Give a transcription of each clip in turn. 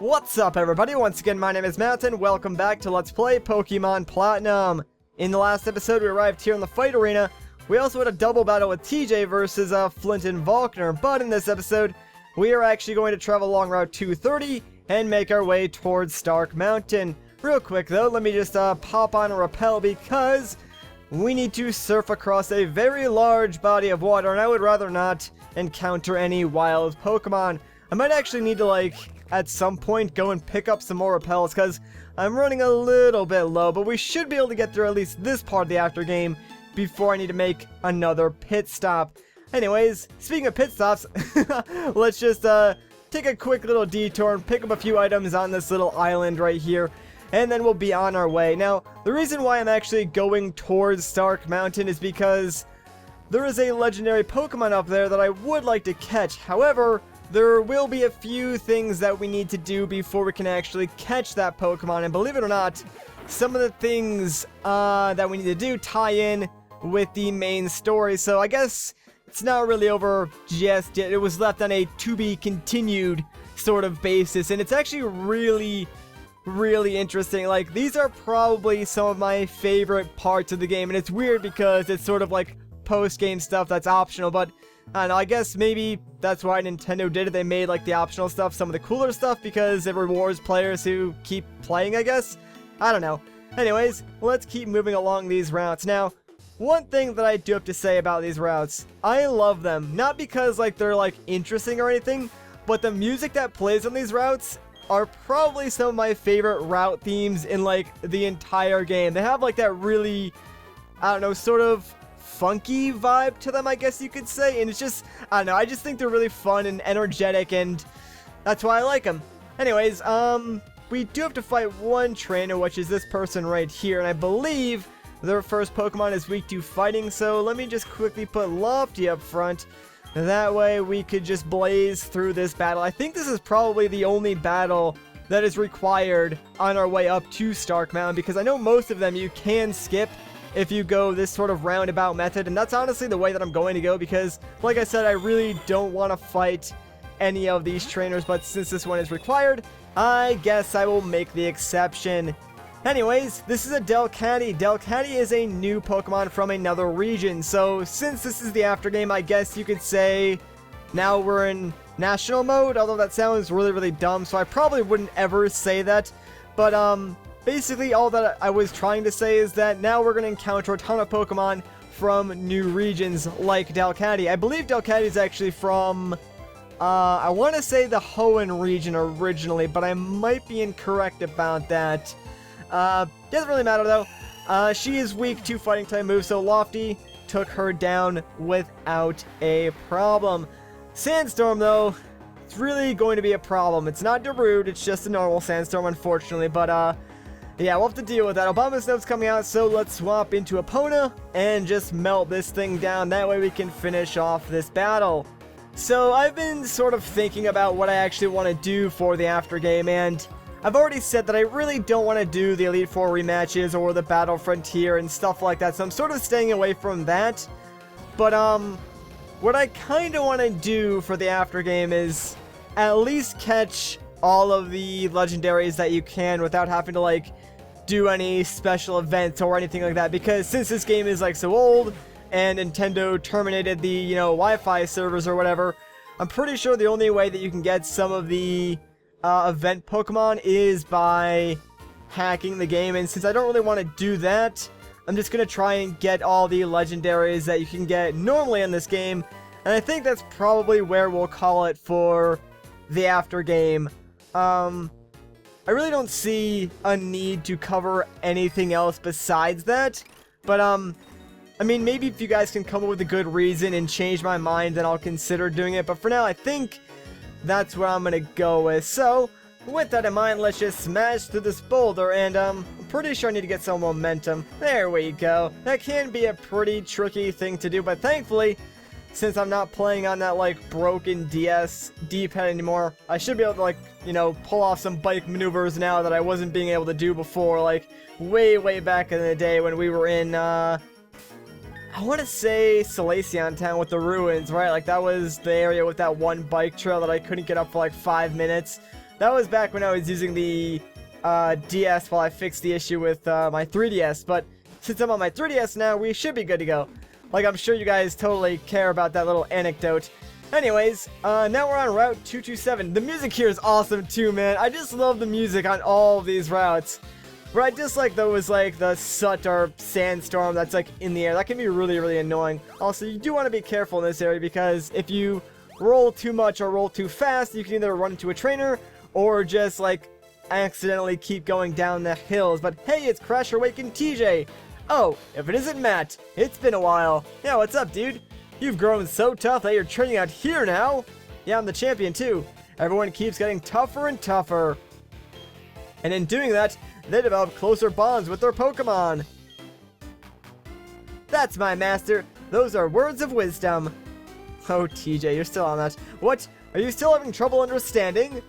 What's up, everybody? Once again, my name is Matt, and welcome back to Let's Play Pokemon Platinum. In the last episode, we arrived here in the fight arena. We also had a double battle with TJ versus Flint and Volkner, but in this episode, we are actually going to travel along Route 230 and make our way towards Stark Mountain. Real quick, though, let me just pop on a rappel because we need to surf across a very large body of water, and I would rather not encounter any wild Pokemon. I might actually need to, at some point go and pick up some more repels because I'm running a little bit low, but we should be able to get through at least this part of the after game before I need to make another pit stop. Anyways, speaking of pit stops, let's just take a quick little detour and pick up a few items on this little island right here, and then we'll be on our way. Now, the reason why I'm actually going towards Stark Mountain is because there is a legendary Pokemon up there that I would like to catch. However, there will be a few things that we need to do before we can actually catch that Pokemon, and believe it or not, some of the things that we need to do tie in with the main story, so I guess it's not really over just yet. It was left on a to-be-continued sort of basis, and it's actually really interesting. These are probably some of my favorite parts of the game, and it's weird because it's sort of like post-game stuff that's optional, but I don't know, I guess maybe that's why Nintendo did it. They made, the optional stuff some of the cooler stuff because it rewards players who keep playing, I guess? I don't know. Anyways, let's keep moving along these routes. Now, one thing that I do have to say about these routes, I love them. Not because, they're, interesting or anything, but the music that plays on these routes are probably some of my favorite route themes in, the entire game. They have, that really, I don't know, sort of funky vibe to them, I guess you could say, and it's just, I don't know, I just think they're really fun and energetic, and that's why I like them. Anyways, we do have to fight one trainer, which is this person right here, and I believe their first Pokemon is weak to fighting, so let me just quickly put Lofty up front. That way we could just blaze through this battle. I think this is probably the only battle that is required on our way up to Stark Mountain, because I know most of them you can skip if you go this sort of roundabout method, and that's honestly the way that I'm going to go because, like I said, I really don't want to fight any of these trainers, but since this one is required, I guess I will make the exception. Anyways, this is a Delcatty. Delcatty is a new Pokemon from another region, so since this is the after game, I guess you could say now we're in national mode, although that sounds really dumb, so I probably wouldn't ever say that, but basically, all that I was trying to say is that now we're going to encounter a ton of Pokemon from new regions like Delcatty. I believe Delcatty is actually from, I want to say the Hoenn region originally, but I might be incorrect about that. Doesn't really matter though. She is weak to fighting type moves, so Lofty took her down without a problem. Sandstorm though, it's really going to be a problem. It's not Darude, it's just a normal Sandstorm unfortunately, but yeah, we'll have to deal with that. Obama Snow's coming out, so let's swap into Epona and just melt this thing down. That way we can finish off this battle. So I've been sort of thinking about what I actually want to do for the after game, and I've already said that I really don't want to do the Elite Four rematches or the Battle Frontier and stuff like that, so I'm sort of staying away from that. But what I kind of want to do for the after game is at least catch all of the legendaries that you can without having to do any special events or anything like that, because since this game is so old and Nintendo terminated the Wi-Fi servers or whatever, I'm pretty sure the only way that you can get some of the event Pokemon is by hacking the game, and since I don't really want to do that, I'm just gonna try and get all the legendaries that you can get normally in this game, and I think that's probably where we'll call it for the after game. I really don't see a need to cover anything else besides that, but I mean, maybe if you guys can come up with a good reason and change my mind, then I'll consider doing it, but for now I think that's what I'm gonna go with. So with that in mind, let's just smash through this boulder, and I'm pretty sure I need to get some momentum. There we go. That can be a pretty tricky thing to do, but thankfully, since I'm not playing on that, broken DS D-pad anymore, I should be able to, pull off some bike maneuvers now that I wasn't being able to do before, way back in the day when we were in, I want to say Salacion Town with the ruins, right? That was the area with that one bike trail that I couldn't get up for, 5 minutes. That was back when I was using the DS while I fixed the issue with my 3DS, but since I'm on my 3DS now, we should be good to go. Like, I'm sure you guys totally care about that little anecdote. Anyways, now we're on Route 227. The music here is awesome too, man. I just love the music on all of these routes. What I dislike though is like the soot or sandstorm that's like in the air. That can be really, really annoying. Also, you do want to be careful in this area because if you roll too much or roll too fast, you can either run into a trainer or just like accidentally keep going down the hills. But hey, it's Crash Awakened TJ. Oh, if it isn't Matt, it's been a while. Yeah, what's up, dude? You've grown so tough that you're training out here now. Yeah, I'm the champion too. Everyone keeps getting tougher and tougher. And in doing that, they develop closer bonds with their Pokemon. That's my master. Those are words of wisdom. Oh, TJ, you're still on that. What? Are you still having trouble understanding?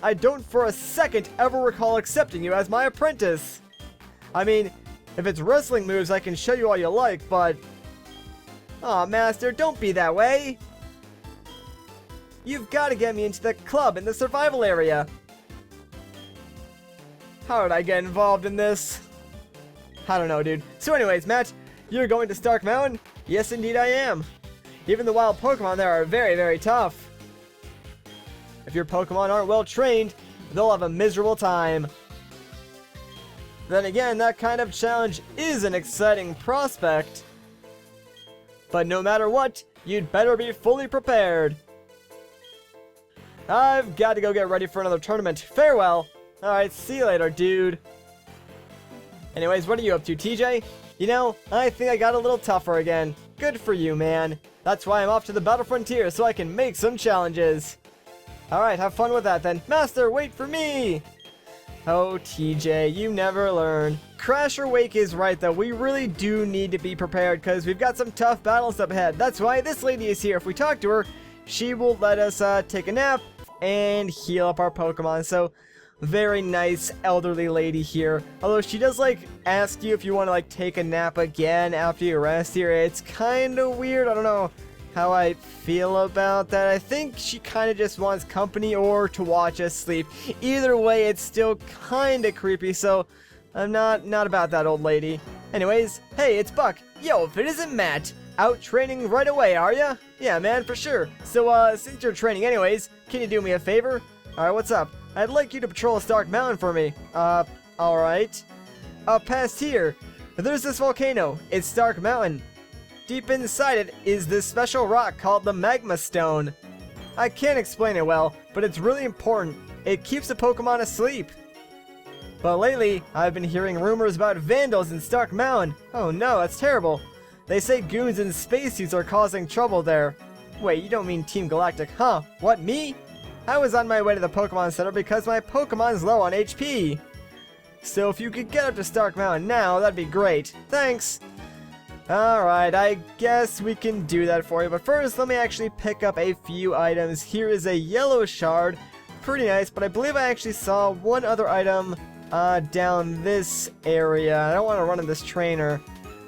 I don't for a second ever recall accepting you as my apprentice. I mean, if it's wrestling moves, I can show you all you like, but... Aw, Master, don't be that way. You've got to get me into the club in the survival area. How did I get involved in this? I don't know, dude. So anyways, Matt, you're going to Stark Mountain? Yes, indeed I am. Even the wild Pokemon there are very, very tough. If your Pokemon aren't well trained, they'll have a miserable time. Then again, that kind of challenge is an exciting prospect. But no matter what, you'd better be fully prepared. I've got to go get ready for another tournament. Farewell. Alright, see you later, dude. Anyways, what are you up to, TJ? You know, I think I got a little tougher again. Good for you, man. That's why I'm off to the Battle Frontier, so I can make some challenges. Alright, have fun with that then. Master, wait for me! Oh, TJ, you never learn. Crash or Wake is right, though. We really do need to be prepared, because we've got some tough battles up ahead. That's why this lady is here. If we talk to her, she will let us take a nap and heal up our Pokemon. So, very nice elderly lady here. Although she does, like, ask you if you want to, like, take a nap again after you rest here. It's kind of weird. I don't know how I feel about that. I think she kind of just wants company or to watch us sleep. Either way, it's still kind of creepy, so I'm not about that, old lady. Anyways, hey, it's Buck. Yo, if it isn't Matt, out training right away, are ya? Yeah, man, for sure. So, since you're training anyways, can you do me a favor? Alright, what's up? I'd like you to patrol Stark Mountain for me. Alright. Up past here, there's this volcano. It's Stark Mountain. Deep inside it is this special rock called the Magma Stone. I can't explain it well, but it's really important. It keeps the Pokemon asleep. But lately, I've been hearing rumors about vandals in Stark Mountain. Oh no, that's terrible. They say goons in spacesuits are causing trouble there. Wait, you don't mean Team Galactic, huh? What, me? I was on my way to the Pokemon Center because my Pokemon's low on HP. So if you could get up to Stark Mountain now, that'd be great. Thanks. Alright, I guess we can do that for you, but first let me actually pick up a few items. Here is a yellow shard, pretty nice, but I believe I actually saw one other item down this area. I don't want to run in this trainer,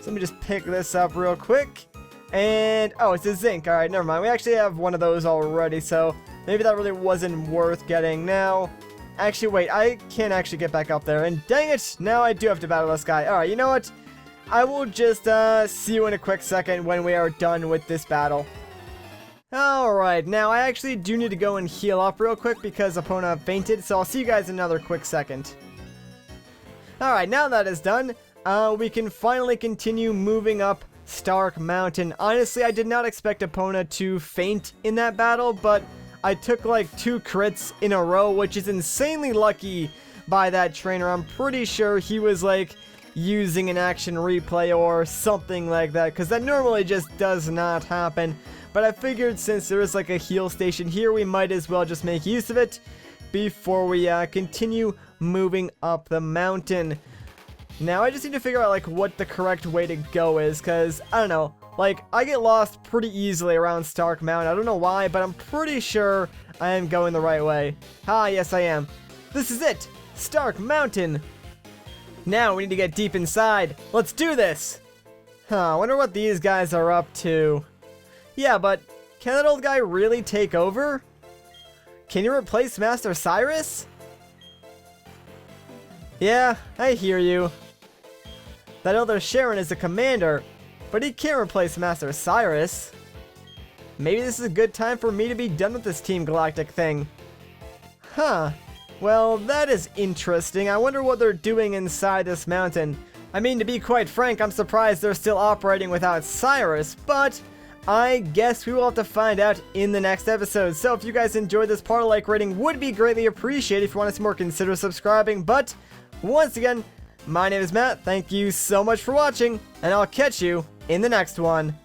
so let me just pick this up real quick. And, oh, it's a zinc. Alright, never mind. We actually have one of those already, so maybe that really wasn't worth getting now. Actually, wait, I can't actually get back up there, and dang it, now I do have to battle this guy. Alright, you know what? I will just see you in a quick second when we are done with this battle. Alright, now I actually do need to go and heal up real quick because Epona fainted, so I'll see you guys in another quick second. Alright, now that is done, we can finally continue moving up Stark Mountain. Honestly, I did not expect Epona to faint in that battle, but I took like 2 crits in a row, which is insanely lucky by that trainer. I'm pretty sure he was like using an action replay or something like that, because that normally just does not happen. But I figured since there is like a heal station here, we might as well just make use of it before we continue moving up the mountain. Now I just need to figure out like what the correct way to go is, because I don't know, like I get lost pretty easily around Stark Mountain. I don't know why, but I'm pretty sure I am going the right way. Ah, yes I am. This is it, Stark Mountain. Now we need to get deep inside. Let's do this! Huh, I wonder what these guys are up to. Yeah, but can that old guy really take over? Can you replace Master Cyrus? Yeah, I hear you. That other Sharon is a commander, but he can't replace Master Cyrus. Maybe this is a good time for me to be done with this Team Galactic thing. Huh. Well, that is interesting. I wonder what they're doing inside this mountain. I mean, to be quite frank, I'm surprised they're still operating without Cyrus, but I guess we will have to find out in the next episode. So if you guys enjoyed this part, a like rating would be greatly appreciated. If you want to see more, consider subscribing. But once again, my name is Matt. Thank you so much for watching, and I'll catch you in the next one.